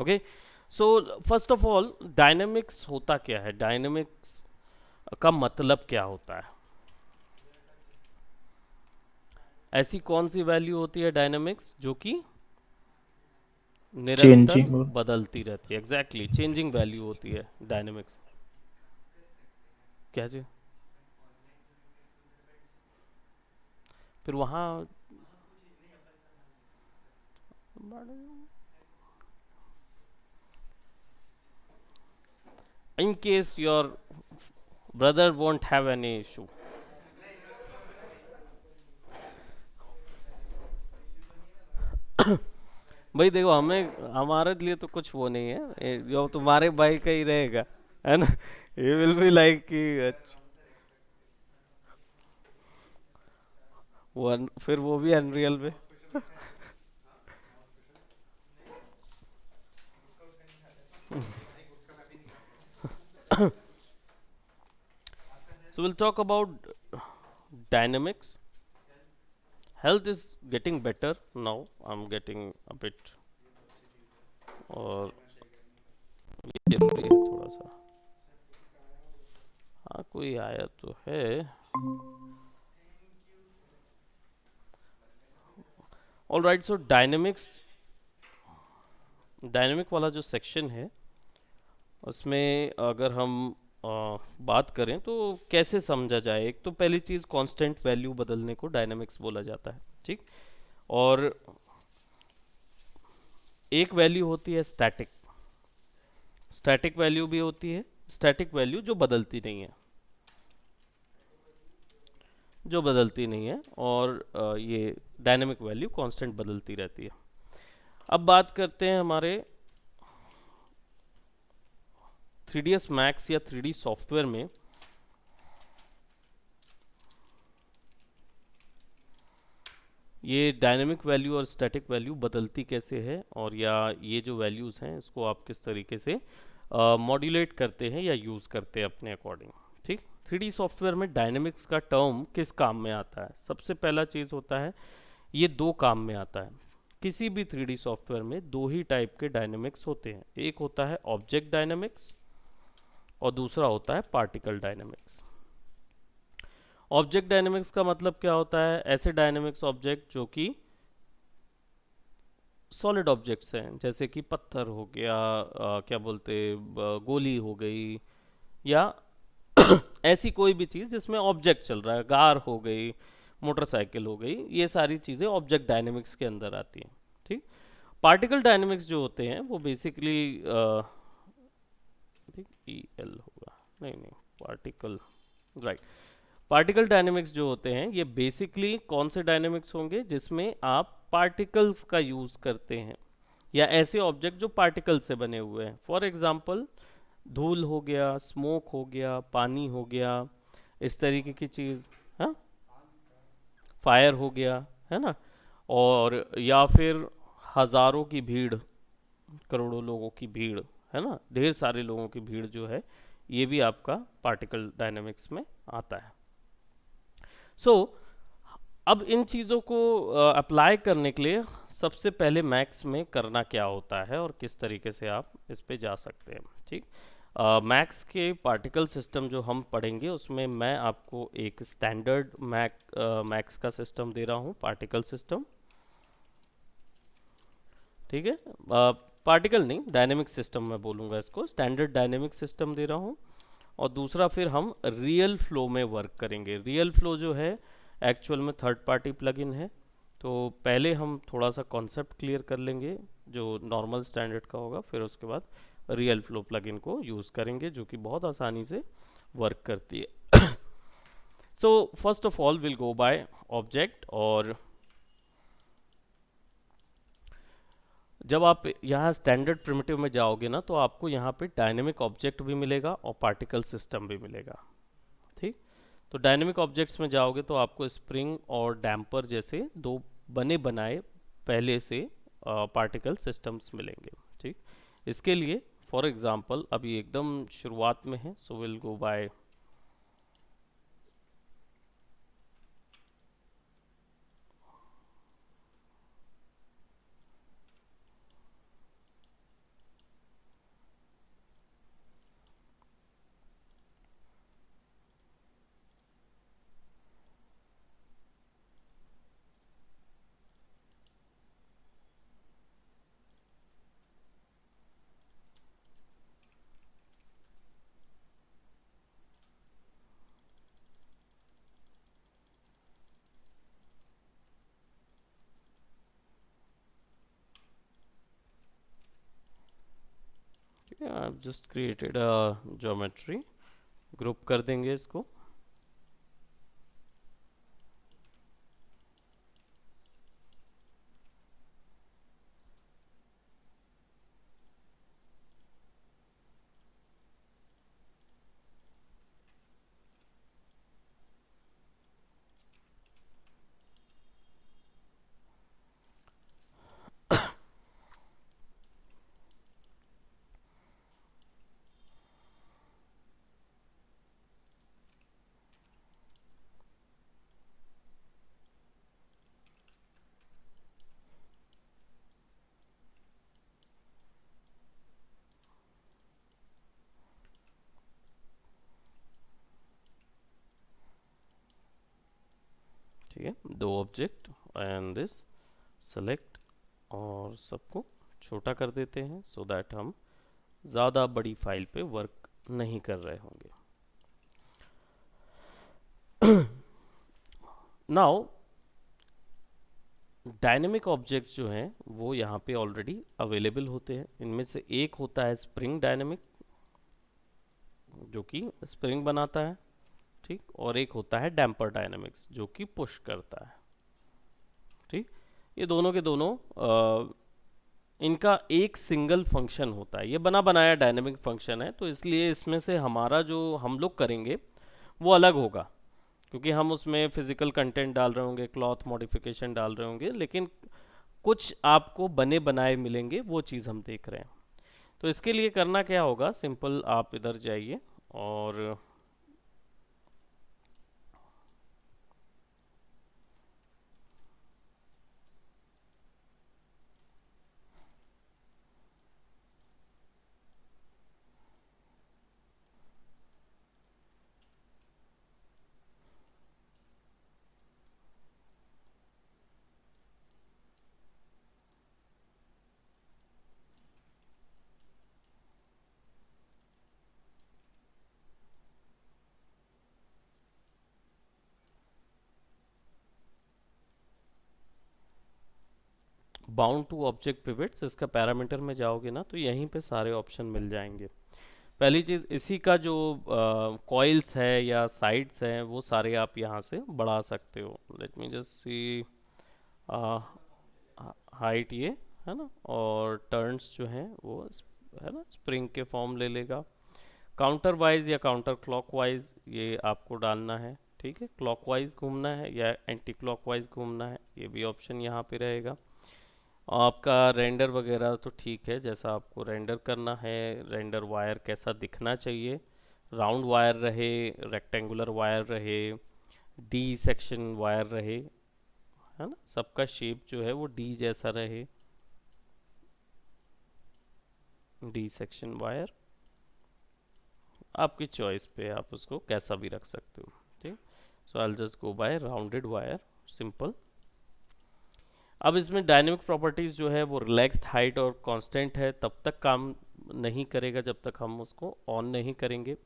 Okay, so first of all dynamics होता क्या है, डायनेमिक्स का मतलब क्या होता है? ऐसी कौन सी वैल्यू होती है डायनेमिक्स जो कि निरंतर चेंजिंग। बदलती रहती है? एग्जैक्टली, चेंजिंग वैल्यू होती है डायनेमिक्स। क्या जी? फिर वहाँ in case your brother won't have any issue. भाई देखो, हमें हमारे लिए तो कुछ वो नहीं है, जो तुम्हारे भाई का ही रहेगा, है ना? ये विल बी लाइक कि फिर वो भी अनरियल में। So we'll talk about dynamics. Health is getting better now. I'm getting a bit और ये जरूरी है थोड़ा सा। हाँ, कोई आया तो है। ऑल राइट, सो डायनेमिक वाला जो सेक्शन है उसमें अगर हम बात करें तो कैसे समझा जाए? एक तो पहली चीज़, कांस्टेंट वैल्यू बदलने को डायनेमिक्स बोला जाता है, ठीक? और एक वैल्यू होती है स्टैटिक। स्टैटिक वैल्यू भी होती है, स्टैटिक वैल्यू जो बदलती नहीं है, जो बदलती नहीं है। और ये डायनेमिक वैल्यू कांस्टेंट बदलती रहती है। अब बात करते हैं हमारे 3ds मैक्स या 3D सॉफ्टवेयर में ये डायनेमिक वैल्यू और स्टैटिक वैल्यू बदलती कैसे है, और या ये जो वैल्यूज़ हैं इसको आप किस तरीके से मॉड्यूलेट करते हैं या यूज़ करते हैं अपने अकॉर्डिंग, ठीक? 3D सॉफ्टवेयर में डायनेमिक्स का टर्म किस काम में आता है? सबसे पहला चीज़ होता है, ये दो काम में आता है। किसी भी 3D सॉफ्टवेयर में दो ही टाइप के डायनेमिक्स होते हैं, एक होता है ऑब्जेक्ट डायनेमिक्स और दूसरा होता है पार्टिकल डायनेमिक्स। ऑब्जेक्ट डायनेमिक्स का मतलब क्या होता है? ऐसे डायनेमिक्स ऑब्जेक्ट जो कि सॉलिड ऑब्जेक्ट्स हैं, जैसे कि पत्थर हो गया, क्या बोलते, गोली हो गई, या ऐसी कोई भी चीज़ जिसमें ऑब्जेक्ट चल रहा है, कार हो गई, मोटरसाइकिल हो गई, ये सारी चीज़ें ऑब्जेक्ट डायनेमिक्स के अंदर आती हैं, ठीक? पार्टिकल डायनेमिक्स जो होते हैं वो बेसिकली ठीक ई एल होगा, नहीं नहीं, पार्टिकल, राइट। पार्टिकल डायनेमिक्स जो होते हैं ये बेसिकली कौन से डायनेमिक्स होंगे जिसमें आप पार्टिकल्स का यूज करते हैं, या ऐसे ऑब्जेक्ट जो पार्टिकल से बने हुए हैं। फॉर एग्जांपल, धूल हो गया, स्मोक हो गया, पानी हो गया, इस तरीके की चीज, हाँ, फायर हो गया, है ना? और या फिर हजारों की भीड़, करोड़ों लोगों की भीड़, है ना, ढेर सारे लोगों की भीड़ जो है, ये भी आपका पार्टिकल डायनेमिक्स में आता है। सो अब इन चीज़ों को अप्लाई करने के लिए सबसे पहले मैथ्स में करना क्या होता है और किस तरीके से आप इस पे जा सकते हैं, ठीक? मैथ्स के पार्टिकल सिस्टम जो हम पढ़ेंगे उसमें मैं आपको एक स्टैंडर्ड मैथ्स का सिस्टम दे रहा हूँ, पार्टिकल सिस्टम, ठीक है? पार्टिकल नहीं, डायनेमिक सिस्टम मैं बोलूँगा इसको, स्टैंडर्ड डायनेमिक सिस्टम दे रहा हूँ। और दूसरा फिर हम रियल फ्लो में वर्क करेंगे। रियल फ्लो जो है एक्चुअल में थर्ड पार्टी प्लगइन है। तो पहले हम थोड़ा सा कॉन्सेप्ट क्लियर कर लेंगे जो नॉर्मल स्टैंडर्ड का होगा, फिर उसके बाद रियल फ्लो प्लगइन को यूज़ करेंगे जो कि बहुत आसानी से वर्क करती है। So first of all will go by object. और जब आप यहाँ स्टैंडर्ड प्रिमिटिव में जाओगे ना तो आपको यहाँ पे डायनेमिक ऑब्जेक्ट भी मिलेगा और पार्टिकल सिस्टम भी मिलेगा, ठीक? तो डायनेमिक ऑब्जेक्ट्स में जाओगे तो आपको स्प्रिंग और डैम्पर जैसे दो बने बनाए पहले से पार्टिकल सिस्टम्स मिलेंगे, ठीक? इसके लिए फॉर एग्जांपल अभी एकदम शुरुआत में है, so will go by I just created a geometry, group कर देंगे इसको। ठीक है, दो ऑब्जेक्ट एंड दिस सेलेक्ट, और सबको छोटा कर देते हैं सो दैट हम ज़्यादा बड़ी फाइल पे वर्क नहीं कर रहे होंगे। नाउ डायनेमिक ऑब्जेक्ट जो हैं वो यहाँ पे ऑलरेडी अवेलेबल होते हैं। इनमें से एक होता है स्प्रिंग डायनेमिक, जो कि स्प्रिंग बनाता है, ठीक, और एक होता है डैम्पर डायनेमिक्स जो कि पुश करता है। ठीक, ये दोनों के दोनों इनका एक सिंगल फंक्शन होता है, ये बना बनाया डायनेमिक फंक्शन है, तो इसलिए इसमें से हमारा जो हम लोग करेंगे वो अलग होगा, क्योंकि हम उसमें फिजिकल कंटेंट डाल रहे होंगे, क्लॉथ मॉडिफिकेशन डाल रहे होंगे, लेकिन कुछ आपको बने बनाए मिलेंगे, वो चीज़ हम देख रहे हैं। तो इसके लिए करना क्या होगा, सिंपल आप इधर जाइए और बाउंड टू ऑब्जेक्ट पिवट्स, इसका पैरामीटर में जाओगे ना तो यहीं पे सारे ऑप्शन मिल जाएंगे। पहली चीज़, इसी का जो कॉइल्स है या साइड्स हैं वो सारे आप यहाँ से बढ़ा सकते हो। Let me just see, height ये है ना, और टर्न्स जो हैं वो है ना स्प्रिंग के फॉर्म ले लेगा। काउंटर वाइज या काउंटर क्लॉकवाइज ये आपको डालना है, ठीक है, क्लॉकवाइज घूमना है या एंटी क्लॉकवाइज घूमना है, ये भी ऑप्शन यहाँ पे रहेगा। आपका रेंडर वगैरह तो ठीक है, जैसा आपको रेंडर करना है, रेंडर वायर कैसा दिखना चाहिए, राउंड वायर रहे, रेक्टेंगुलर वायर रहे, डी सेक्शन वायर रहे, है ना, सबका शेप जो है वो डी जैसा रहे, डी सेक्शन वायर, आपकी चॉइस पे आप उसको कैसा भी रख सकते हो। ठीक, so I just go by rounded wire, simple. अब इसमें डायनेमिक प्रॉपर्टीज जो है वो रिलैक्स्ड हाइट और कांस्टेंट है, तब तक काम नहीं करेगा जब तक हम उसको ऑन नहीं करेंगे।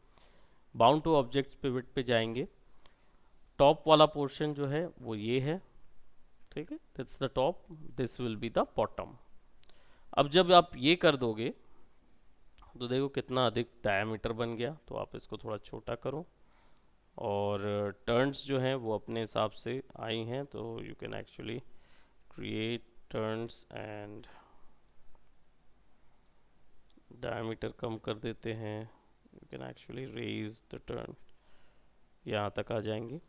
बाउंड टू ऑब्जेक्ट्स पिवट पे जाएंगे, टॉप वाला पोर्शन जो है वो ये है, ठीक है, that's the top, this will be the bottom. अब जब आप ये कर दोगे तो देखो कितना अधिक डायमीटर बन गया, तो आप इसको थोड़ा छोटा करो, और टर्न्स जो हैं वो अपने हिसाब से आई हैं, तो you can actually create turns and diameter कम कर देते हैं, you can actually raise the turn, यहाँ तक आ जाएंगे,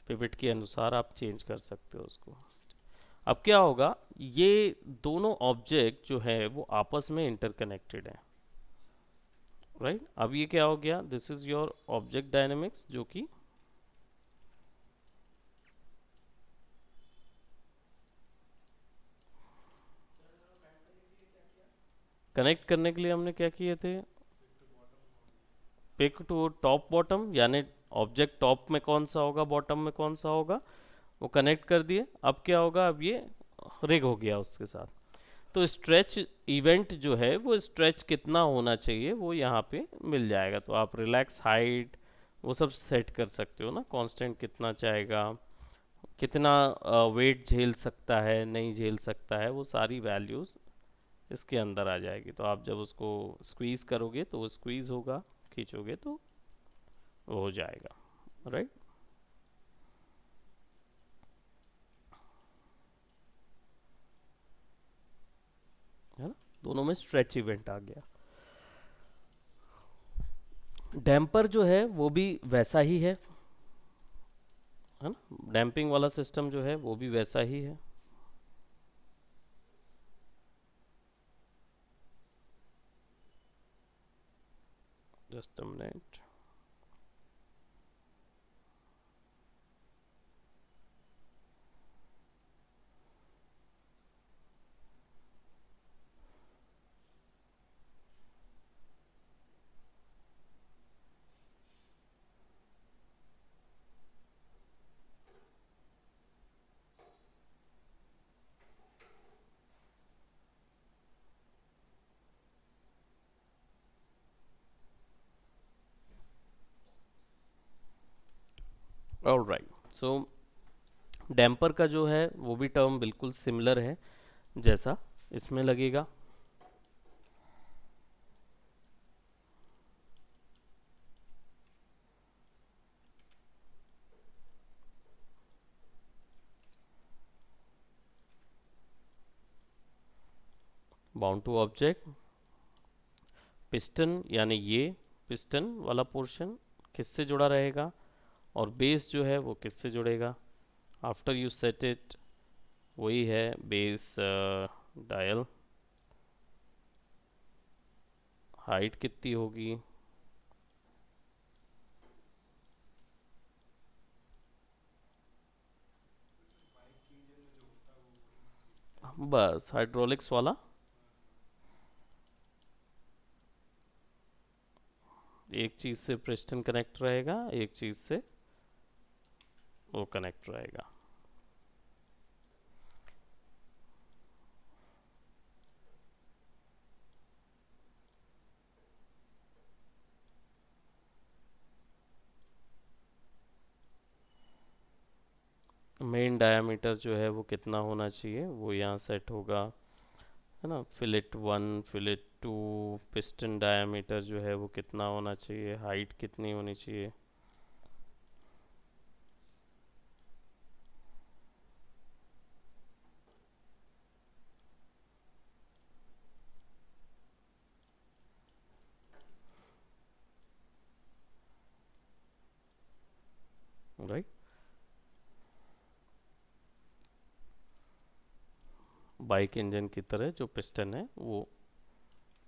पिवट के अनुसार आप चेंज कर सकते हो उसको। अब क्या होगा, ये दोनों ऑब्जेक्ट जो है वो आपस में इंटरकनेक्टेड है, राइट। अब ये क्या हो गया, this is your object dynamics जो कि कनेक्ट करने के लिए हमने क्या किए थे, पिक टू टॉप बॉटम, यानी ऑब्जेक्ट टॉप में कौन सा होगा, बॉटम में कौन सा होगा, वो कनेक्ट कर दिए। अब क्या होगा, अब ये रिग हो गया उसके साथ। तो स्ट्रेच इवेंट जो है वो स्ट्रेच कितना होना चाहिए वो यहाँ पे मिल जाएगा, तो आप रिलैक्स हाइट वो सब सेट कर सकते हो ना, कांस्टेंट कितना चाहेगा, कितना वेट झेल सकता है नहीं झेल सकता है, वो सारी वैल्यूज़ इसके अंदर आ जाएगी। तो आप जब उसको स्क्वीज़ करोगे तो वो स्क्वीज़ होगा, खींचोगे तो वो हो जाएगा, राइट। है ना, दोनों में स्ट्रेच इवेंट आ गया। डैम्पर जो है वो भी वैसा ही है ना, डैम्पिंग वाला सिस्टम जो है वो भी वैसा ही है। Just a minute. Alright, so damper का जो है वो भी टर्म बिल्कुल सिमिलर है जैसा इसमें लगेगा। बाउंड टू ऑब्जेक्ट, पिस्टन यानी ये पिस्टन वाला पोर्शन किससे जुड़ा रहेगा, और बेस जो है वो किससे जुड़ेगा। आफ्टर यू सेट इट, वही है बेस डायल। हाइट कितनी होगी, बस हाइड्रोलिक्स वाला एक चीज़ से पिस्टन कनेक्ट रहेगा, एक चीज़ से वो कनेक्ट रहेगा। मेन डायामीटर जो है वो कितना होना चाहिए, वो यहाँ सेट होगा, है ना। Fillet one, fillet two, piston diameter जो है वो कितना होना चाहिए, हाइट कितनी होनी चाहिए। राइट, बाइक इंजन की तरह जो पिस्टन है वो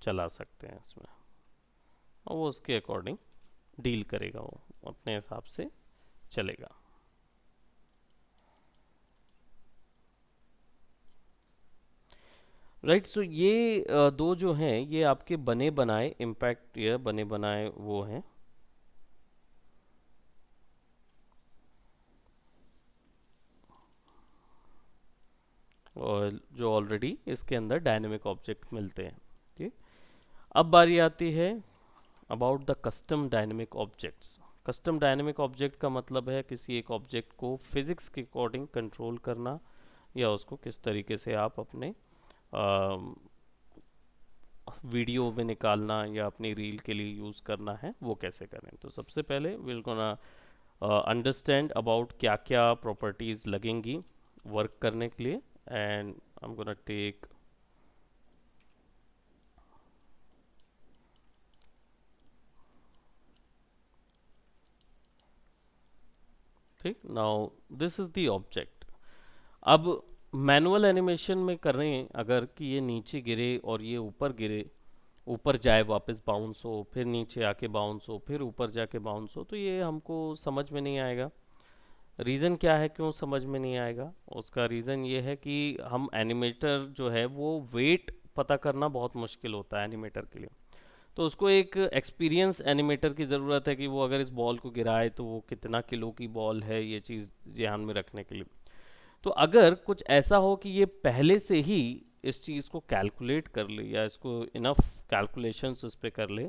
चला सकते हैं इसमें, और वो उसके अकॉर्डिंग डील करेगा, वो अपने हिसाब से चलेगा। राइट, सो ये दो जो हैं ये आपके बने बनाए इम्पैक्ट या बने बनाए वो हैं, और जो ऑलरेडी इसके अंदर डायनेमिक ऑब्जेक्ट मिलते हैं। ठीक, अब बारी आती है about the custom dynamic objects. Custom dynamic object का मतलब है किसी एक ऑब्जेक्ट को फिजिक्स के अकॉर्डिंग कंट्रोल करना, या उसको किस तरीके से आप अपने वीडियो में निकालना या अपनी रील के लिए यूज़ करना है, वो कैसे करें। तो सबसे पहले विल गोना अंडरस्टैंड अबाउट क्या क्या प्रॉपर्टीज़ लगेंगी वर्क करने के लिए, and I am gonna take, ठीक, now this is the object. अब मैनुअल एनिमेशन में करें अगर कि ये नीचे गिरे और ये ऊपर गिरे, ऊपर जाए वापस बाउंस हो, फिर नीचे आके बाउंस हो, फिर ऊपर जाके बाउंस हो, तो ये हमको समझ में नहीं आएगा। रीज़न क्या है क्यों समझ में नहीं आएगा, उसका रीज़न ये है कि हम एनिमेटर जो है वो वेट पता करना बहुत मुश्किल होता है एनिमेटर के लिए। तो उसको एक एक्सपीरियंस एनिमेटर की ज़रूरत है कि वो अगर इस बॉल को गिराए तो वो कितना किलो की बॉल है, ये चीज़ ध्यान में रखने के लिए। तो अगर कुछ ऐसा हो कि ये पहले से ही इस चीज़ को कैलकुलेट कर ले, या इसको इनफ कैलकुलेशंस उस पर कर ले,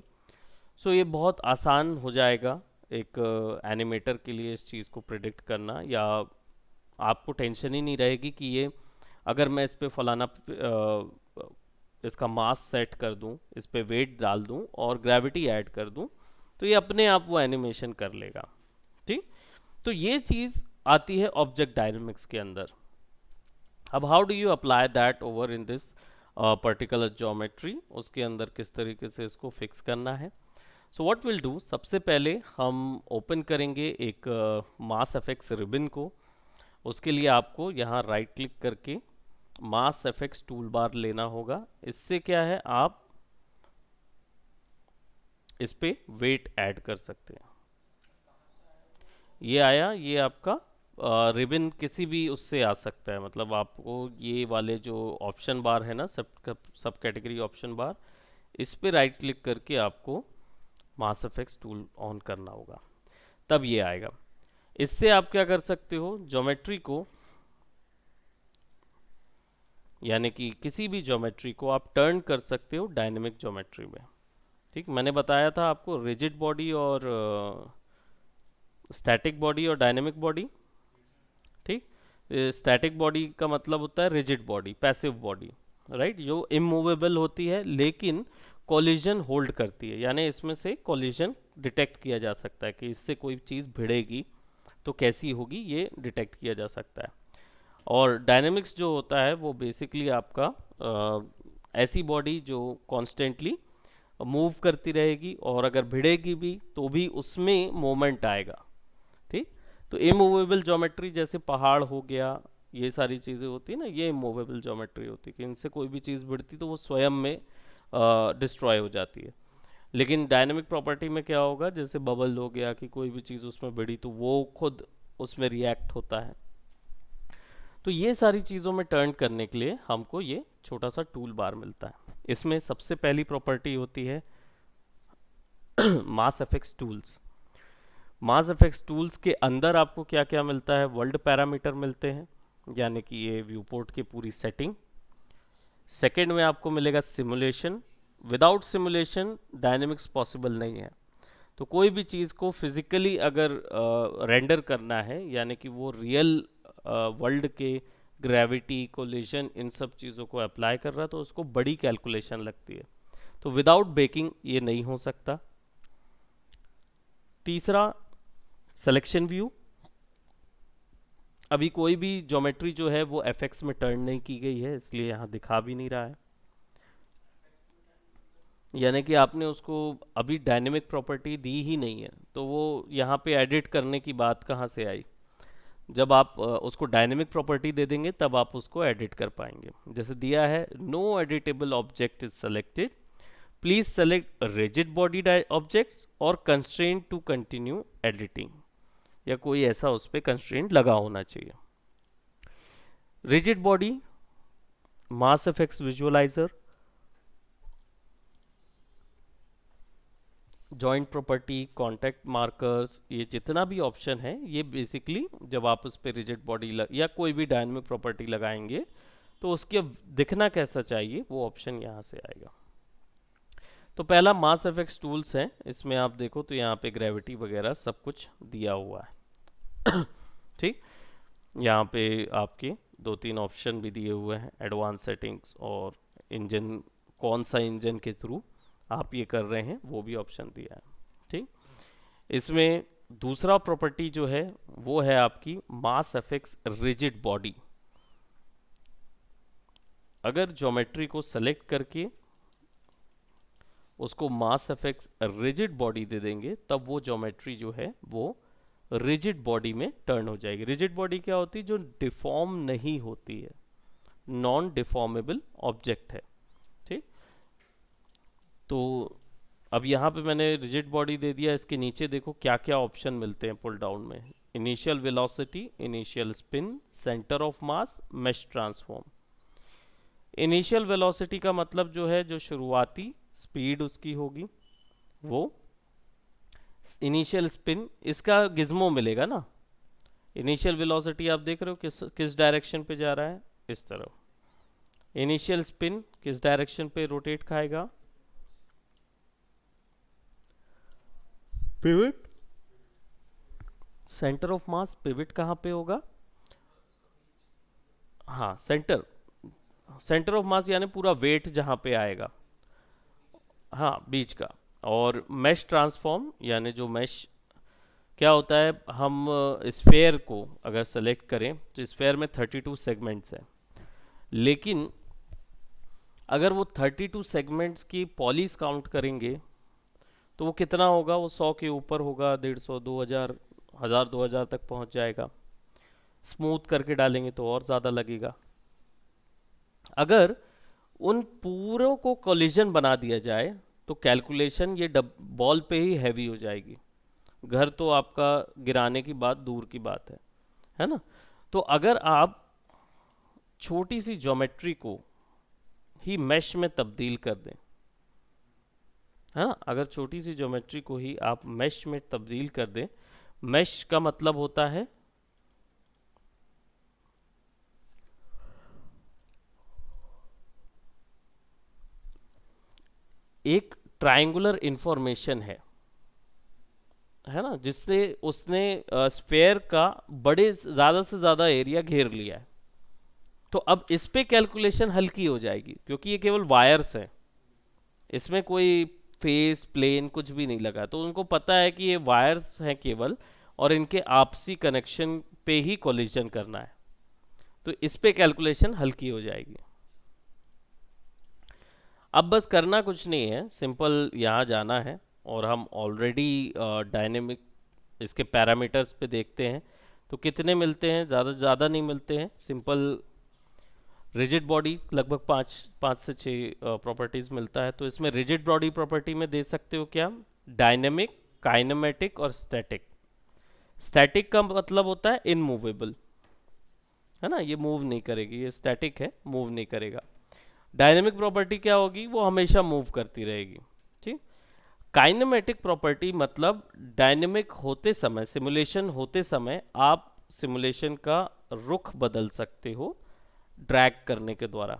सो ये बहुत आसान हो जाएगा एक एनिमेटर के लिए इस चीज़ को प्रिडिक्ट करना, या आपको टेंशन ही नहीं रहेगी कि ये अगर मैं इस पे फलाना इसका मास सेट कर दूं, इस पे वेट डाल दूं और ग्रेविटी ऐड कर दूं, तो ये अपने आप वो एनिमेशन कर लेगा। ठीक, तो ये चीज आती है ऑब्जेक्ट डायनेमिक्स के अंदर। अब how do you apply that over in this particular geometry, उसके अंदर किस तरीके से इसको फिक्स करना है। सो व्हाट विल डू, सबसे पहले हम ओपन करेंगे एक मास एफएक्स रिबन को। उसके लिए आपको यहाँ राइट क्लिक करके मास एफएक्स टूल बार लेना होगा। इससे क्या है, आप इस पे वेट ऐड कर सकते हैं। ये आया, ये आपका रिबन किसी भी उससे आ सकता है, मतलब आपको ये वाले जो ऑप्शन बार है ना, सब कैटेगरी ऑप्शन बार, इस पे राइट क्लिक करके आपको मास एफएक्स टूल ऑन करना होगा, तब ये आएगा। इससे आप क्या कर सकते हो, ज्योमेट्री को, यानी कि किसी भी ज्योमेट्री को आप टर्न कर सकते हो डायनेमिक ज्योमेट्री में। ठीक, मैंने बताया था आपको रिजिड बॉडी और स्टैटिक बॉडी और डायनेमिक बॉडी। ठीक, स्टैटिक बॉडी का मतलब होता है rigid body, passive body, right, जो इमूवेबल होती है लेकिन कोलिजन होल्ड करती है, यानी इसमें से कोलिजन डिटेक्ट किया जा सकता है कि इससे कोई चीज़ भिड़ेगी तो कैसी होगी, ये डिटेक्ट किया जा सकता है। और डायनेमिक्स जो होता है वो बेसिकली आपका ऐसी बॉडी जो कॉन्स्टेंटली मूव करती रहेगी और अगर भिड़ेगी भी तो भी उसमें मोमेंट आएगा। ठीक, तो इमूवेबल ज्योमेट्री जैसे पहाड़ हो गया, ये सारी चीज़ें होती है ना, ये इमूवेबल ज्योमेट्री होती है कि इनसे कोई भी चीज़ भिड़ती तो वो स्वयं में डिस्ट्रॉय हो जाती है। लेकिन डायनेमिक प्रॉपर्टी में क्या होगा, जैसे बबल हो गया कि कोई भी चीज़ उसमें भिड़ी तो वो खुद उसमें रिएक्ट होता है। तो ये सारी चीज़ों में टर्न करने के लिए हमको ये छोटा सा टूल बार मिलता है। इसमें सबसे पहली प्रॉपर्टी होती है मास एफएक्स टूल्स। मास एफएक्स टूल्स के अंदर आपको क्या क्या मिलता है, वर्ल्ड पैरामीटर मिलते हैं, यानी कि ये व्यू पोर्ट की पूरी सेटिंग। सेकेंड में आपको मिलेगा simulation. Without simulation dynamics possible नहीं है। तो कोई भी चीज़ को फिजिकली अगर रेंडर करना है, यानी कि वो रियल वर्ल्ड के ग्रेविटी, कोलिजन, इन सब चीज़ों को अप्लाई कर रहा है, तो उसको बड़ी कैलकुलेशन लगती है, तो विदाउट बेकिंग ये नहीं हो सकता। तीसरा, सिलेक्शन व्यू। अभी कोई भी ज्योमेट्री जो है वो एफएक्स में टर्न नहीं की गई है, इसलिए यहाँ दिखा भी नहीं रहा है, यानी कि आपने उसको अभी डायनेमिक प्रॉपर्टी दी ही नहीं है, तो वो यहाँ पे एडिट करने की बात कहाँ से आई। जब आप उसको डायनेमिक प्रॉपर्टी दे देंगे तब आप उसको एडिट कर पाएंगे। जैसे दिया है, no editable object is selected, please select rigid body objects और कंस्ट्रेंट टू कंटिन्यू एडिटिंग, या कोई ऐसा उस पर कंस्ट्रेंट लगा होना चाहिए। Rigid body, mass FX visualizer, joint property, contact markers, ये जितना भी ऑप्शन है ये बेसिकली जब आप उस पर रिजिड बॉडी या कोई भी डायनेमिक प्रॉपर्टी लगाएंगे तो उसके दिखना कैसा चाहिए वो ऑप्शन यहाँ से आएगा। तो पहला मास एफएक्स टूल्स है, इसमें आप देखो तो यहाँ पे ग्रेविटी वगैरह सब कुछ दिया हुआ है। ठीक, यहाँ पे आपके दो तीन ऑप्शन भी दिए हुए हैं, एडवांस सेटिंग्स और इंजन, कौन सा इंजन के थ्रू आप ये कर रहे हैं वो भी ऑप्शन दिया है। ठीक, इसमें दूसरा प्रॉपर्टी जो है वो है आपकी मास एफएक्स रिजिड बॉडी। अगर ज्योमेट्री को सेलेक्ट करके उसको मास एफएक्स रिजिड बॉडी दे देंगे तब वो ज्योमेट्री जो है वो रिजिड बॉडी में टर्न हो जाएगी। रिजिड बॉडी क्या होती है, जो डिफॉर्म नहीं होती है, नॉन डिफॉर्मेबल ऑब्जेक्ट है। ठीक, तो अब यहाँ पे मैंने रिजिड बॉडी दे दिया, इसके नीचे देखो क्या क्या ऑप्शन मिलते हैं पुल डाउन में। Initial velocity, initial spin, centre of mass, mesh transform. Initial velocity का मतलब जो है जो शुरुआती स्पीड उसकी होगी वो। इनिशियल स्पिन, इसका गिज्मो मिलेगा ना। इनिशियल वेलोसिटी आप देख रहे हो किस किस डायरेक्शन पे जा रहा है, इस तरफ। इनिशियल स्पिन किस डायरेक्शन पे रोटेट खाएगा, pivot. Centre of mass, pivot कहाँ पे होगा, हाँ सेंटर, सेंटर ऑफ मास यानी पूरा वेट जहाँ पे आएगा, हाँ बीच का। और मैश ट्रांसफॉर्म यानी जो मैश क्या होता है, हम स्फेयर को अगर सेलेक्ट करें तो स्फेयर में 32 सेगमेंट्स हैं, लेकिन अगर वो 32 सेगमेंट्स की पॉलीज काउंट करेंगे तो वो कितना होगा, वो 100 के ऊपर होगा, 150, 2000, 1000, 2000 तक पहुंच जाएगा। स्मूथ करके डालेंगे तो और ज़्यादा लगेगा। अगर उन पूरों को कोलिजन बना दिया जाए तो कैलकुलेशन ये बॉल पे ही हैवी हो जाएगी। घर तो आपका गिराने की बात दूर की बात है ना। तो अगर आप छोटी सी ज्योमेट्री को ही मैश में तब्दील कर दें, है ना, अगर छोटी सी ज्योमेट्री को ही आप मैश में तब्दील कर दें, मैश का मतलब होता है एक ट्रायंगुलर इंफॉर्मेशन है ना, जिससे उसने स्फेयर का बड़े ज्यादा से ज्यादा एरिया घेर लिया है। तो अब इस पे कैलकुलेशन हल्की हो जाएगी क्योंकि ये केवल वायर्स हैं, इसमें कोई फेस प्लेन कुछ भी नहीं लगा, तो उनको पता है कि ये वायर्स हैं केवल, और इनके आपसी कनेक्शन पे ही कोलिजन करना है। तो इस पे कैलकुलेशन हल्की हो जाएगी। अब बस करना कुछ नहीं है, सिंपल यहाँ जाना है और हम ऑलरेडी डायनेमिक इसके पैरामीटर्स पे देखते हैं। तो कितने मिलते हैं, ज़्यादा ज़्यादा नहीं मिलते हैं। सिंपल रिजिड बॉडी लगभग पाँच पाँच से छः प्रॉपर्टीज़ मिलता है। तो इसमें रिजिड बॉडी प्रॉपर्टी में दे सकते हो क्या, डायनेमिक, काइनेमेटिक और स्टैटिक। स्टैटिक का मतलब होता है इनमूवेबल, है ना, ये मूव नहीं करेगी, ये स्टैटिक है, मूव नहीं करेगा। डायनेमिक प्रॉपर्टी क्या होगी, वो हमेशा मूव करती रहेगी। ठीक। काइनेमेटिक प्रॉपर्टी मतलब डायनेमिक होते समय, सिमुलेशन होते समय आप सिमुलेशन का रुख बदल सकते हो ड्रैग करने के द्वारा।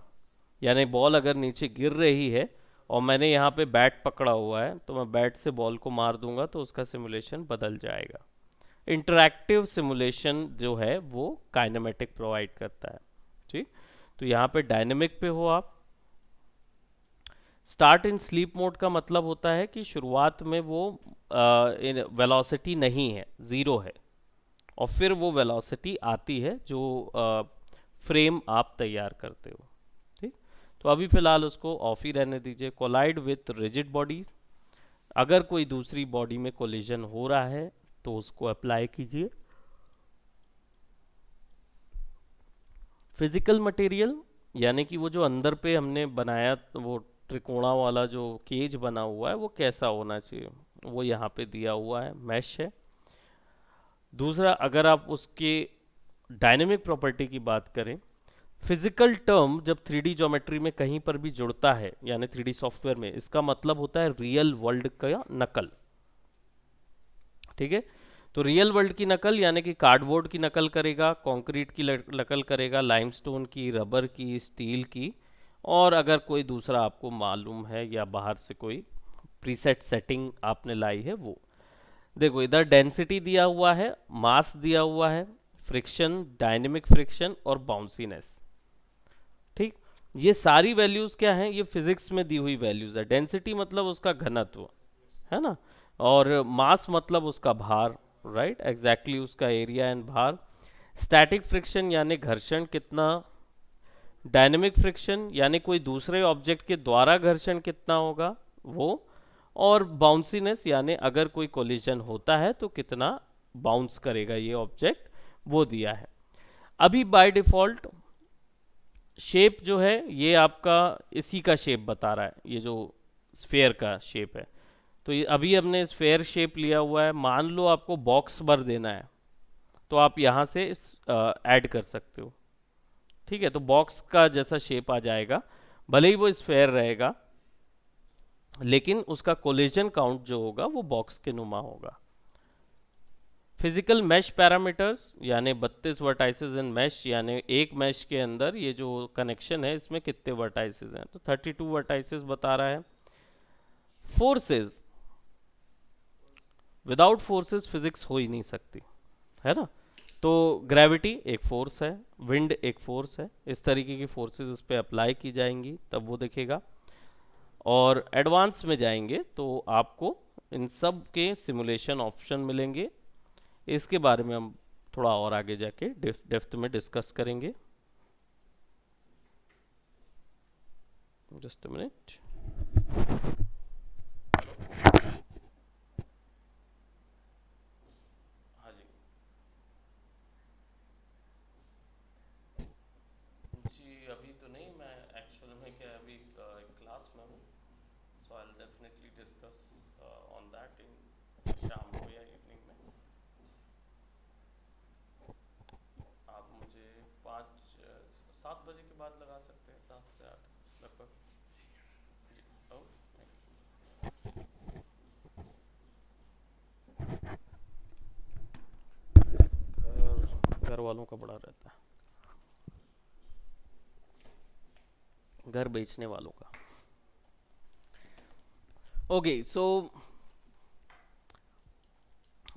यानी बॉल अगर नीचे गिर रही है और मैंने यहाँ पे बैट पकड़ा हुआ है, तो मैं बैट से बॉल को मार दूंगा तो उसका सिमुलेशन बदल जाएगा। इंटरैक्टिव सिमुलेशन जो है वो काइनेमेटिक प्रोवाइड करता है। ठीक। तो यहाँ पे डायनेमिक पे हो आप। स्टार्ट इन स्लीप मोड का मतलब होता है कि शुरुआत में वो वेलोसिटी नहीं है, ज़ीरो है, और फिर वो वेलोसिटी आती है जो फ्रेम आप तैयार करते हो। ठीक। तो अभी फ़िलहाल उसको ऑफ ही रहने दीजिए। कोलाइड विथ रिजिड बॉडीज, अगर कोई दूसरी बॉडी में कोलिजन हो रहा है तो उसको अप्लाई कीजिए। फिजिकल मटेरियल यानी कि वो जो अंदर पे हमने बनाया, वो त्रिकोणा वाला जो केज बना हुआ है वो कैसा होना चाहिए, वो यहाँ पे दिया हुआ है, मैश है। दूसरा, अगर आप उसके डायनेमिक प्रॉपर्टी की बात करें, फिजिकल टर्म जब 3D ज्योमेट्री में कहीं पर भी जुड़ता है यानी 3D सॉफ्टवेयर में, इसका मतलब होता है रियल वर्ल्ड का नकल। ठीक है। तो रियल वर्ल्ड की नकल यानी कि कार्डबोर्ड की नकल करेगा, कंक्रीट की नकल करेगा, लाइमस्टोन की, रबर की, स्टील की, और अगर कोई दूसरा आपको मालूम है या बाहर से कोई प्रीसेट सेटिंग आपने लाई है वो। देखो इधर डेंसिटी दिया हुआ है, मास दिया हुआ है, फ्रिक्शन, डायनेमिक फ्रिक्शन और बाउंसीनेस। ठीक। ये सारी वैल्यूज क्या हैं, ये फिजिक्स में दी हुई वैल्यूज है। डेंसिटी मतलब उसका घनत्व, है ना, और मास मतलब उसका भार, राइट, एग्जैक्टली उसका एरिया एंड भार। स्टैटिक फ्रिक्शन यानी घर्षण कितना, डायनेमिक फ्रिक्शन यानी कोई दूसरे ऑब्जेक्ट के द्वारा घर्षण कितना होगा वो, और बाउंसीनेस यानी अगर कोई कोलिजन होता है तो कितना बाउंस करेगा ये ऑब्जेक्ट, वो दिया है। अभी बाय डिफॉल्ट शेप जो है ये आपका इसी का शेप बता रहा है, ये जो स्फेयर का शेप है। तो ये अभी हमने स्फेयर शेप लिया हुआ है। मान लो आपको बॉक्स भर देना है तो आप यहाँ से ऐड कर सकते हो। ठीक है। तो बॉक्स का जैसा शेप आ जाएगा, भले ही वो स्फेयर रहेगा लेकिन उसका कोलिजन काउंट जो होगा वो बॉक्स के नुमा होगा। फिजिकल मैश पैरामीटर्स यानी 32 वर्टाइसेस इन मैश, यानी एक मैश के अंदर ये जो कनेक्शन है इसमें कितने वर्टाइसेस हैं, तो 32 वर्टाइसेस बता रहा है। फोर्सेस, विदाउट फोर्सेस फिजिक्स हो ही नहीं सकती, है ना। तो ग्रेविटी एक फोर्स है, विंड एक फोर्स है, इस तरीके की फोर्सेस इस पे अप्लाई की जाएंगी तब वो दिखेगा। और एडवांस में जाएंगे तो आपको इन सब के सिमुलेशन ऑप्शन मिलेंगे। इसके बारे में हम थोड़ा और आगे जाके डेप्थ में डिस्कस करेंगे। Just a minute. हाँ जी जी, अभी तो नहीं, मैं एक्चुअल में क्या अभी एक क्लास में हूँ, so I will definitely discuss on that in शाम को या इवनिंग में। आप मुझे 5 7 बजे के बाद लगा सकते हैं, 7 से 8 लगभग। जी, ओके, घर वालों का बड़ा रहता है, घर बेचने वालों का। ओके, सो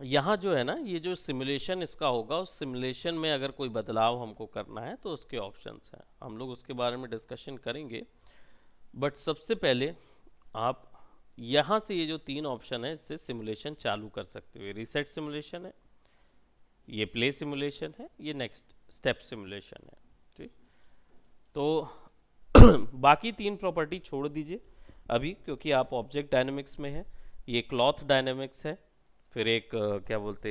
यहाँ जो है ना, ये जो सिमुलेशन इसका होगा, उस सिमुलेशन में अगर कोई बदलाव हमको करना है तो उसके ऑप्शंस हैं, हम लोग उसके बारे में डिस्कशन करेंगे। बट सबसे पहले आप यहाँ से ये जो 3 ऑप्शन है इससे सिमुलेशन चालू कर सकते हो। ये रीसेट सिमुलेशन है, ये प्ले सिमुलेशन है, ये नेक्स्ट स्टेप सिमुलेशन है। ठीक, तो बाकी 3 प्रॉपर्टी छोड़ दीजिए अभी, क्योंकि आप ऑब्जेक्ट डायनेमिक्स में है। ये क्लॉथ डायनेमिक्स है, फिर एक क्या बोलते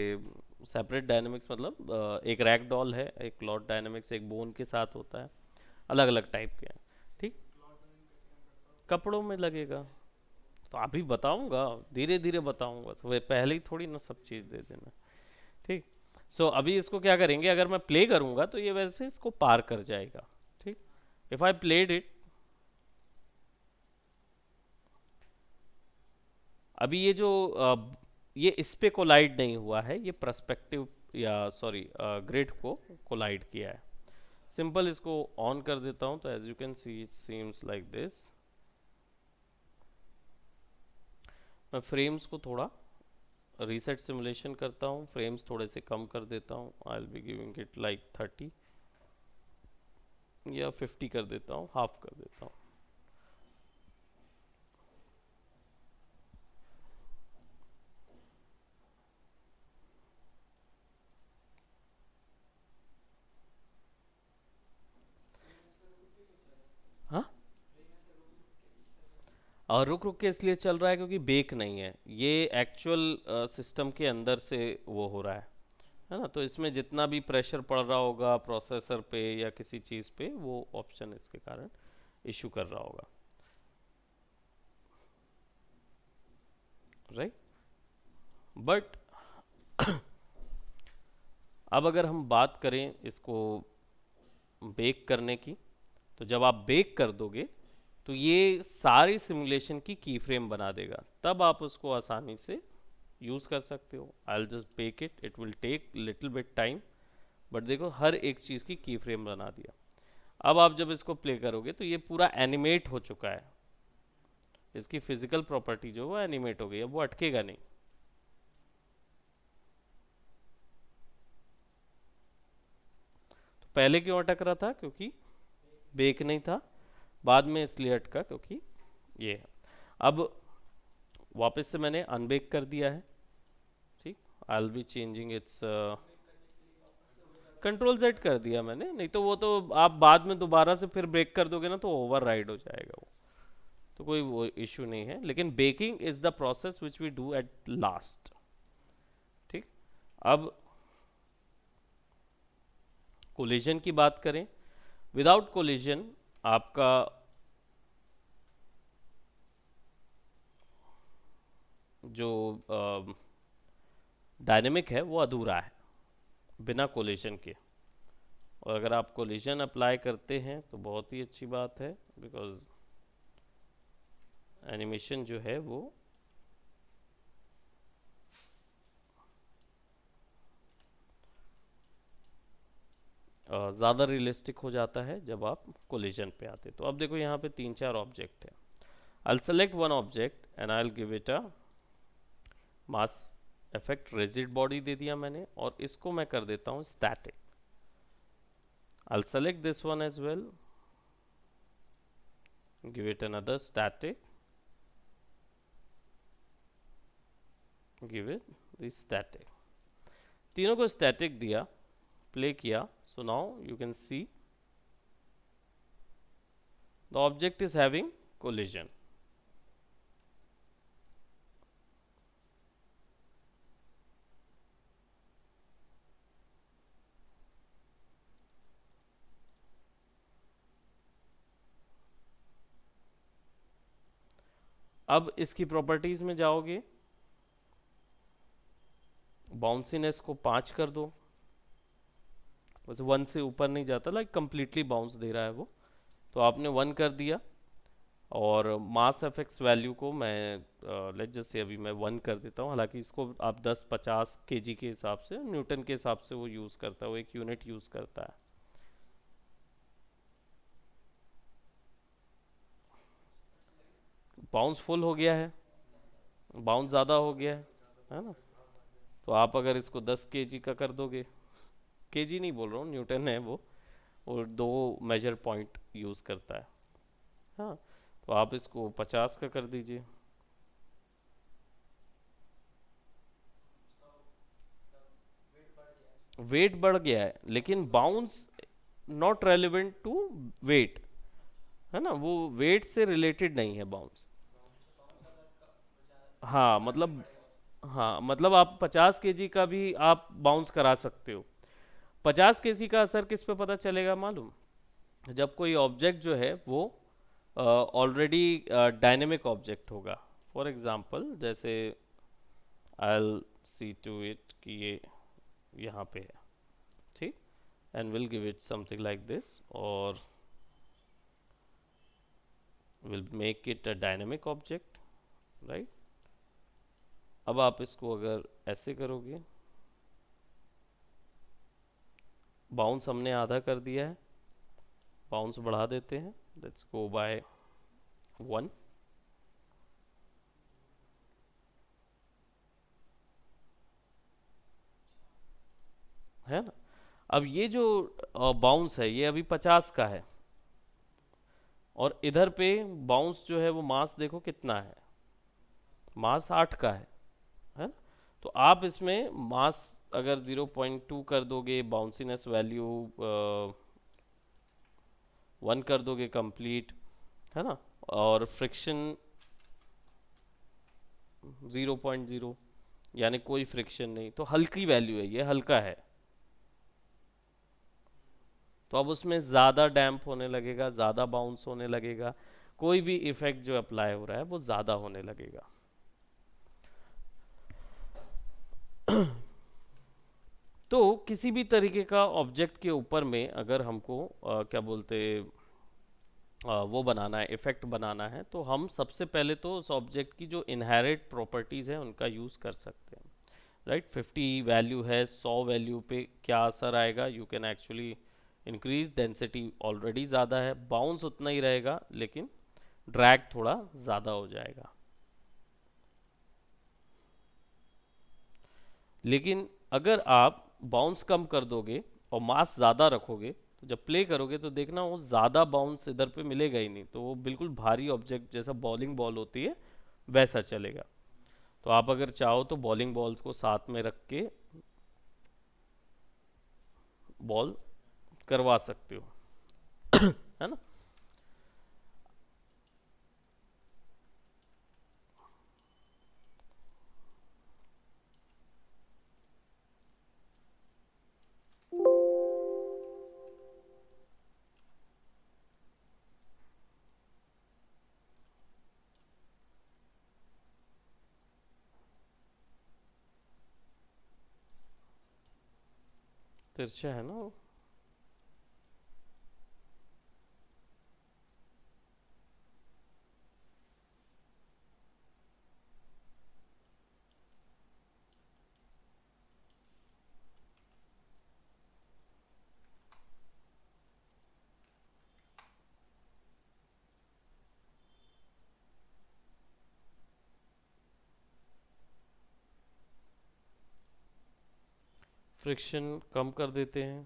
सेपरेट डायनेमिक्स, मतलब एक रैक डॉल है, एक क्लॉथ डायनेमिक्स एक बोन के साथ होता है, अलग अलग टाइप के हैं। ठीक, कपड़ों में लगेगा तो अभी बताऊंगा, धीरे धीरे बताऊंगा, तो वे पहले ही थोड़ी ना सब चीज़ दे देना। ठीक, सो अभी इसको क्या करेंगे, अगर मैं प्ले करूंगा तो ये वैसे इसको पार कर जाएगा। ठीक, इफ आई प्लेड इट, अभी ये जो ये इस पे कोलाइड नहीं हुआ है, ये पर्सपेक्टिव या सॉरी ग्रिड को कोलाइड किया है। सिंपल इसको ऑन कर देता हूं तो as you can see it seems like this. मैं फ्रेम्स को थोड़ा रीसेट सिमुलेशन करता हूँ, फ्रेम्स थोड़े से कम कर देता हूँ, I will be giving it like 30 या 50 कर देता हूँ, हाफ कर देता हूँ। हाँ, और रुक रुक के इसलिए चल रहा है क्योंकि बेक नहीं है, ये एक्चुअल सिस्टम के अंदर से वो हो रहा है ना, तो इसमें जितना भी प्रेशर पड़ रहा होगा प्रोसेसर पे या किसी चीज़ पे, वो ऑप्शन इसके कारण इशू कर रहा होगा। राइट, बट अब अगर हम बात करें इसको बेक करने की, तो जब आप बेक कर दोगे तो ये सारी सिमुलेशन की की फ्रेम बना देगा, तब आप उसको आसानी से यूज़ कर सकते हो। I will just bake it, it will take little bit time, but देखो हर एक चीज़ की फ्रेम बना दिया। अब आप जब इसको प्ले करोगे तो ये पूरा एनिमेट हो चुका है, इसकी फिजिकल प्रॉपर्टी जो वो एनिमेट हो गई, अब वो अटकेगा नहीं। तो पहले क्यों अटक रहा था, क्योंकि बेक नहीं था, बाद में इसलिए अटका क्योंकि ये है। अब वापस से मैंने अनबेक कर दिया है। ठीक, I will be changing it's, control set कर दिया मैंने, नहीं तो वो तो आप बाद में दोबारा से फिर ब्रेक कर दोगे ना तो ओवर राइड हो जाएगा वो, तो कोई वो इश्यू नहीं है। लेकिन baking is the process which we do at last. ठीक, अब कोलिजन की बात करें, विदाउट कोलिजन आपका जो डायनेमिक है वो अधूरा है बिना कोलिजन के। और अगर आप कोलिजन अप्लाई करते हैं तो बहुत ही अच्छी बात है, बिकॉज एनिमेशन जो है वो ज़्यादा रियलिस्टिक हो जाता है जब आप कोलिजन पे आते। तो अब देखो यहाँ पे 3 4 ऑब्जेक्ट है, I will select one object and I will give it a mass effect rigid body दे दिया मैंने, और इसको मैं कर देता हूँ static. I'll select this one as well, give it another static, give it the static. तीनों को स्टैटिक दिया, प्ले किया, so now you can see the object is having collision. अब इसकी प्रॉपर्टीज में जाओगे, बाउंसीनेस को 5 कर दो, बस 1 से ऊपर नहीं जाता, लाइक कंप्लीटली बाउंस दे रहा है वो, तो आपने 1 कर दिया. और मास एफेक्ट्स वैल्यू को मैं लेट जस्ट से अभी मैं 1 कर देता हूँ. हालांकि इसको आप 10-50 केजी के हिसाब से, न्यूटन के हिसाब से वो यूज़ करता है, वो एक यूनिट यूज़ करता है. बाउंस फुल हो गया है, बाउंस ज़्यादा हो गया है ना. तो आप अगर इसको 10 केजी का कर दोगे, केजी नहीं बोल रहा हूँ, न्यूटन है वो, और 2 मेजर पॉइंट यूज़ करता है. हाँ, तो आप इसको 50 का कर दीजिए. वेट बढ़ गया है, लेकिन bounce not relevant to weight, है ना, वो वेट से रिलेटेड नहीं है बाउंस. हाँ मतलब, हाँ मतलब आप 50 केजी का भी आप बाउंस करा सकते हो. 50 केजी का असर किस पे पता चलेगा मालूम? जब कोई ऑब्जेक्ट जो है वो ऑलरेडी डायनेमिक ऑब्जेक्ट होगा. फॉर एग्जांपल जैसे आई सी टू इट कि ये यहाँ पे है, ठीक, and will give it something like this, और will make it a dynamic object, right. अब आप इसको अगर ऐसे करोगे, बाउंस हमने आधा कर दिया है, बाउंस बढ़ा देते हैं, लेट्स गो बाय 1. है ना. अब ये जो बाउंस है ये अभी 50 का है, और इधर पे बाउंस जो है वो मास देखो कितना है, मास 8 का है ना. तो आप इसमें मास अगर 0.2 कर दोगे, बाउंसीनेस वैल्यू 1 कर दोगे कंप्लीट, है ना, और फ्रिक्शन 0.0, यानी कोई फ्रिक्शन नहीं, तो हल्की वैल्यू है, ये हल्का है. तो अब उसमें ज़्यादा डैम्प होने लगेगा, ज़्यादा बाउंस होने लगेगा, कोई भी इफेक्ट जो अप्लाई हो रहा है वो ज़्यादा होने लगेगा. तो किसी भी तरीके का ऑब्जेक्ट के ऊपर में अगर हमको क्या बोलते वो बनाना है, इफेक्ट बनाना है, तो हम सबसे पहले तो उस ऑब्जेक्ट की जो इनहेरिट प्रॉपर्टीज़ हैं उनका यूज़ कर सकते हैं, राइट. 50 वैल्यू है, 100 वैल्यू पे क्या असर आएगा, you can actually increase, density already ज़्यादा है, बाउंस उतना ही रहेगा, लेकिन ड्रैग थोड़ा ज़्यादा हो जाएगा. लेकिन अगर आप बाउंस कम कर दोगे और मास ज़्यादा रखोगे, तो जब प्ले करोगे तो देखना वो ज़्यादा बाउंस इधर पे मिलेगा ही नहीं, तो वो बिल्कुल भारी ऑब्जेक्ट जैसा बॉलिंग बॉल होती है वैसा चलेगा. तो आप अगर चाहो तो बॉलिंग बॉल्स को साथ में रख के बॉल करवा सकते हो, है ना. तिरछा है ना वो. फ्रिक्शन कम कर देते हैं।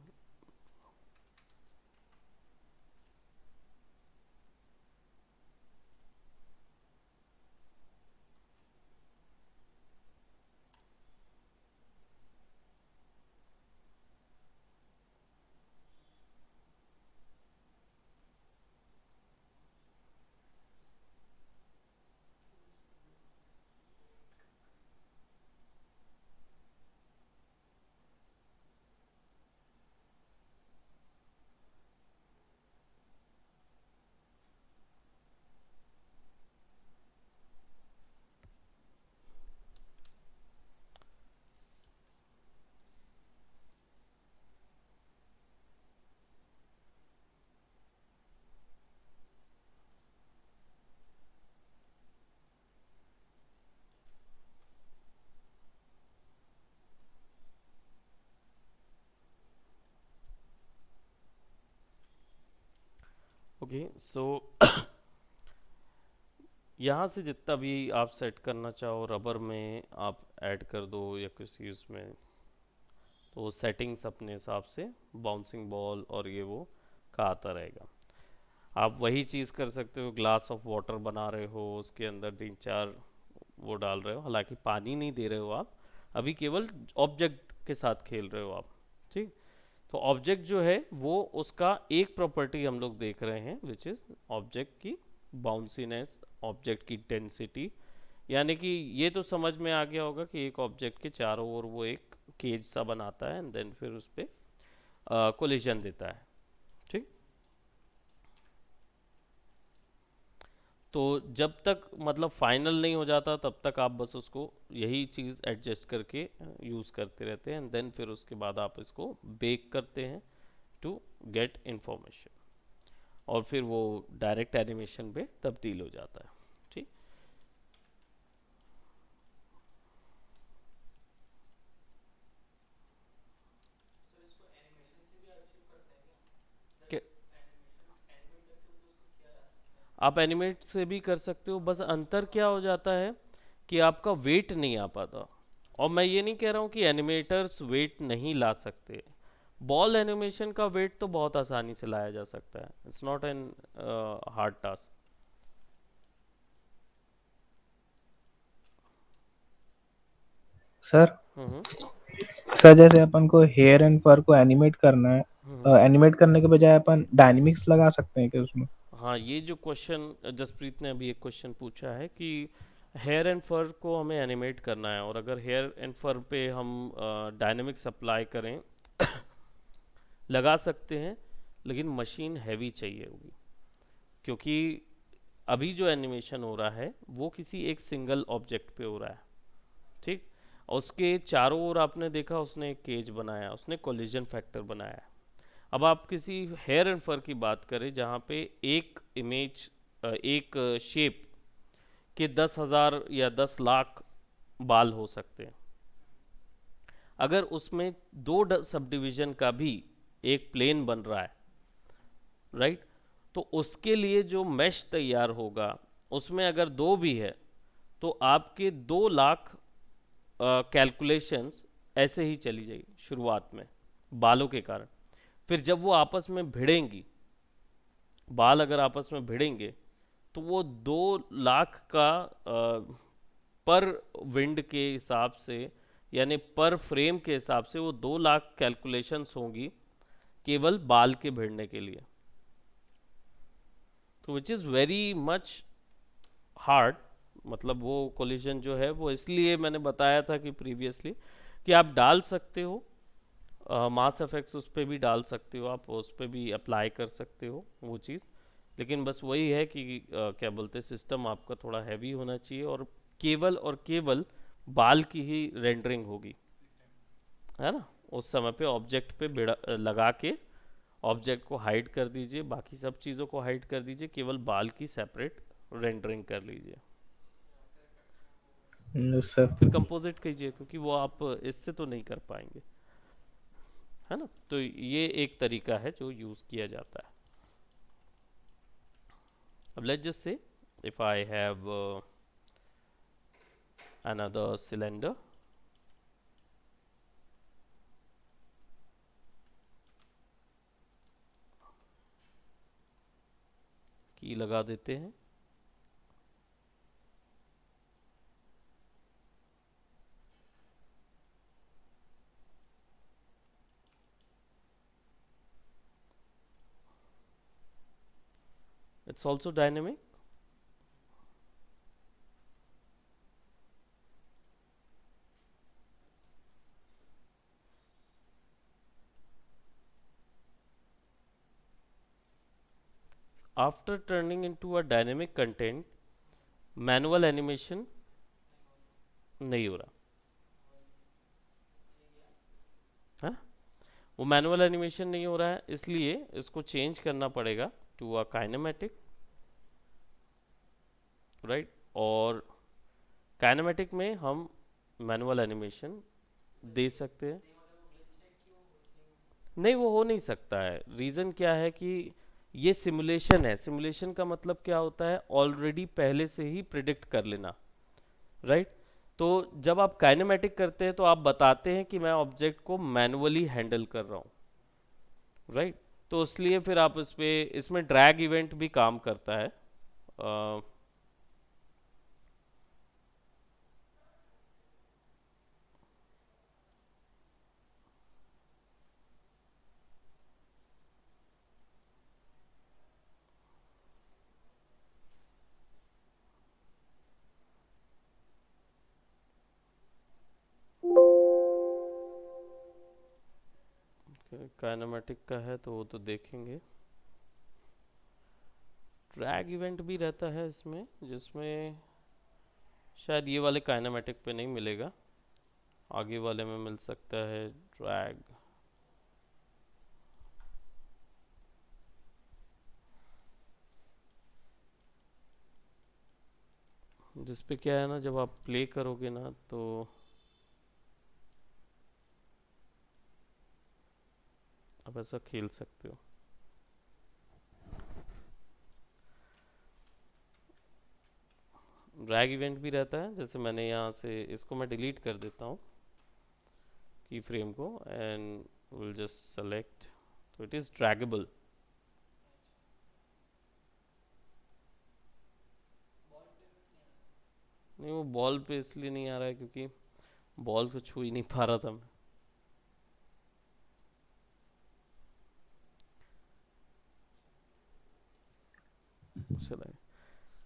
ओके सो यहाँ से जितना भी आप सेट करना चाहो रबर में आप ऐड कर दो या किसी उसमें, तो सेटिंग्स अपने हिसाब से बाउंसिंग बॉल और ये वो का आता रहेगा। आप वही चीज़ कर सकते हो, ग्लास ऑफ वाटर बना रहे हो, उसके अंदर 3-4 वो डाल रहे हो, हालांकि पानी नहीं दे रहे हो आप, अभी केवल ऑब्जेक्ट के साथ खेल रहे हो आप। ठीक, तो ऑब्जेक्ट जो है वो उसका एक प्रॉपर्टी हम लोग देख रहे हैं विच इज़ ऑब्जेक्ट की बाउंसीनेस, ऑब्जेक्ट की डेंसिटी। यानी कि ये तो समझ में आ गया होगा कि एक ऑब्जेक्ट के चारों ओर वो एक केज सा बनाता है एंड देन फिर उस पर कोलिजन देता है। ठीक, तो जब तक मतलब फाइनल नहीं हो जाता तब तक आप बस उसको यही चीज़ एडजस्ट करके यूज़ करते रहते हैं एंड देन फिर उसके बाद आप इसको बेक करते हैं टू गेट इंफॉर्मेशन, और फिर वो डायरेक्ट एनिमेशन पे तब्दील हो जाता है। ठीक, कि आप एनिमेट से भी कर सकते हो, बस अंतर क्या हो जाता है कि आपका वेट नहीं आ पाता। और मैं ये नहीं कह रहा हूँ कि एनिमेटर्स वेट नहीं ला सकते, बॉल एनिमेशन का वेट तो बहुत आसानी से लाया जा सकता है, it's not an hard task. Sir hmm sir जैसे अपन को हेयर एंड फर को एनिमेट करना है, हम्म एनिमेट करने के बजाय अपन डायनेमिक्स लगा सकते हैं क्या उसमें? हाँ, ये जो क्वेश्चन जसप्रीत ने अभी एक क्वेश्चन पूछा है कि हेयर एंड फर को हमें एनिमेट करना है, और अगर हेयर एंड फर पे हम डायनेमिक्स अप्लाई करें, लगा सकते हैं, लेकिन मशीन हैवी चाहिए होगी, क्योंकि अभी जो एनिमेशन हो रहा है वो किसी एक सिंगल ऑब्जेक्ट पे हो रहा है। ठीक, और उसके चारों ओर आपने देखा उसने एक केज बनाया, उसने कोलिजन फैक्टर बनाया है। अब आप किसी हेयर एंड फर की बात करें जहाँ पे एक इमेज, एक शेप के 10,000 या 10 लाख बाल हो सकते हैं, अगर उसमें दो सब डिवीजन का भी एक प्लेन बन रहा है, राइट, तो उसके लिए जो मैश तैयार होगा उसमें अगर दो भी है तो आपके 2 लाख कैलकुलेशंस ऐसे ही चली जाएगी शुरुआत में बालों के कारण। फिर जब वो आपस में भिड़ेंगी, बाल अगर आपस में भिड़ेंगे, तो वो 2 लाख का पर विंड के हिसाब से, यानी पर फ्रेम के हिसाब से वो 2 लाख कैलकुलेशंस होंगी केवल बाल के भिड़ने के लिए, तो which is very much hard. मतलब वो कोलिजन जो है वो, इसलिए मैंने बताया था कि प्रीवियसली कि आप डाल सकते हो मास इफेक्ट्स, उस पर भी डाल सकते हो आप, उस पर भी अप्लाई कर सकते हो वो चीज़, लेकिन बस वही है कि क्या बोलते हैं, सिस्टम आपका थोड़ा हैवी होना चाहिए, और केवल बाल की ही रेंडरिंग होगी, है ना। उस समय पे ऑब्जेक्ट पे लगा के ऑब्जेक्ट को हाइड कर दीजिए, बाकी सब चीज़ों को हाइड कर दीजिए, केवल बाल की सेपरेट रेंडरिंग कर लीजिए, सर। फिर कंपोजिट कीजिए, क्योंकि वो आप इससे तो नहीं कर पाएंगे, है ना। तो ये एक तरीका है जो यूज़ किया जाता है। अब let's just say if I have another cylinder, की लगा देते हैं। It's also dynamic. After turning into a dynamic content, manual animation नहीं हो रहा। हाँ, वो मैनुअल एनिमेशन नहीं हो रहा है, इसलिए इसको चेंज करना पड़ेगा टू अ काइनेमेटिक, राइट। और काइनेमेटिक में हम मैनुअल एनिमेशन दे सकते हैं। नहीं, वो हो नहीं सकता है। रीज़न क्या है कि ये सिमुलेशन है। सिमुलेशन का मतलब क्या होता है, ऑलरेडी पहले से ही प्रिडिक्ट कर लेना, राइट। तो जब आप काइनेमेटिक करते हैं तो आप बताते हैं कि मैं ऑब्जेक्ट को मैनुअली हैंडल कर रहा हूँ, राइट। तो इसलिए फिर आप इस पे इसमें ड्रैग इवेंट भी काम करता है। काइनेमेटिक का है तो वो तो देखेंगे। ड्रैग इवेंट भी रहता है इसमें, जिसमें शायद ये वाले काइनेमेटिक पे नहीं मिलेगा, आगे वाले में मिल सकता है ड्रैग। जिस पे क्या है ना, जब आप प्ले करोगे ना तो आप ऐसा खेल सकते हो। ड्रैग इवेंट भी रहता है, जैसे मैंने यहाँ से इसको मैं डिलीट कर देता हूँ की फ्रेम को, एंड विल जस्ट सेलेक्ट, तो इट इज़ ड्रैगेबल। नहीं, वो बॉल पे इसलिए नहीं आ रहा है क्योंकि बॉल को छू ही नहीं पा रहा था मैं।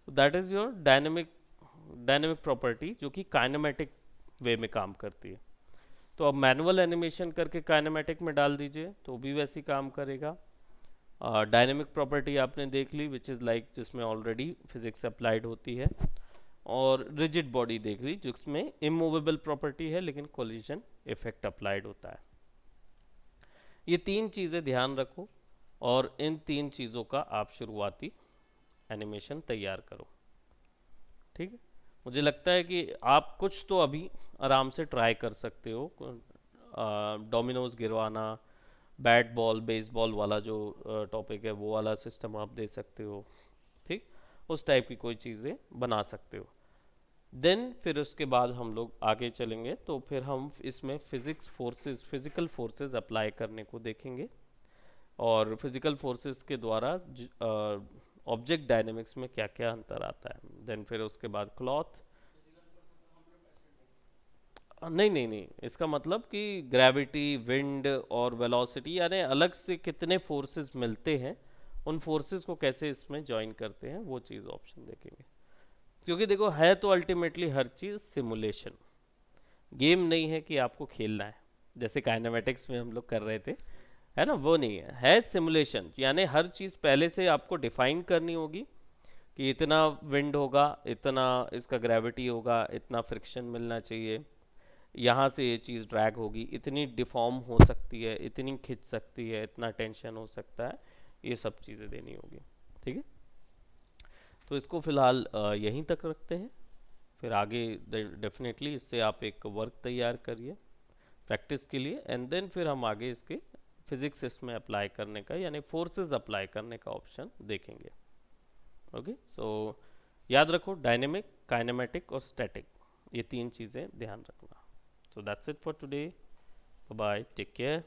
That is your dynamic dynamic property, जो कि काइनेमेटिक वे में काम करती है। तो अब मैनुअल एनिमेशन करके काइनेमेटिक में डाल दीजिए तो भी वैसी काम करेगा। डायनेमिक प्रॉपर्टी आपने देख ली, विच इज़ लाइक जिसमें ऑलरेडी फिजिक्स अप्लाइड होती है। और रिजिड बॉडी देख ली, जिसमें इमूवेबल प्रॉपर्टी है लेकिन कोलिजन इफेक्ट अप्लाइड होता है। ये तीन चीज़ें ध्यान रखो और इन तीन चीज़ों का आप शुरुआती एनिमेशन तैयार करो, ठीक है। मुझे लगता है कि आप कुछ तो अभी आराम से ट्राई कर सकते हो। डोमिनोज गिरवाना, बैट बॉल बेसबॉल वाला जो टॉपिक है वो वाला सिस्टम आप दे सकते हो, ठीक। उस टाइप की कोई चीज़ें बना सकते हो। देन फिर उसके बाद हम लोग आगे चलेंगे तो फिर हम इसमें physics forces, physical forces apply करने को देखेंगे। और फिजिकल फोर्सेस के द्वारा ऑब्जेक्ट डायनेमिक्स में क्या क्या अंतर आता है। देन फिर उसके बाद क्लॉथ। नहीं नहीं नहीं, इसका मतलब कि ग्रेविटी, विंड और वेलोसिटी, यानी अलग से कितने फोर्सेस मिलते हैं, उन फोर्सेस को कैसे इसमें ज्वाइन करते हैं, वो चीज़ ऑप्शन देखेंगे। क्योंकि देखो, है तो अल्टीमेटली हर चीज़ सिमुलेशन, गेम नहीं है कि आपको खेलना है जैसे काइनेमेटिक्स में हम लोग कर रहे थे, है ना। वो नहीं है सिमुलेशन। यानी हर चीज़ पहले से आपको डिफाइन करनी होगी कि इतना विंड होगा, इतना इसका ग्रेविटी होगा, इतना फ्रिक्शन मिलना चाहिए, यहाँ से ये चीज़ ड्रैग होगी, इतनी डिफॉर्म हो सकती है, इतनी खिंच सकती है, इतना टेंशन हो सकता है, ये सब चीज़ें देनी होगी, ठीक है। तो इसको फ़िलहाल यहीं तक रखते हैं। फिर आगे डेफिनेटली इससे आप एक वर्क तैयार करिए प्रैक्टिस के लिए, एंड देन फिर हम आगे इसके फिजिक्स इसमें अप्लाई करने का, यानी फोर्सेस अप्लाई करने का ऑप्शन देखेंगे। ओके, सो याद रखो, डायनेमिक, काइनेमेटिक और स्टैटिक, ये तीन चीज़ें ध्यान रखना। So that's it for today. Bye bye. Take care.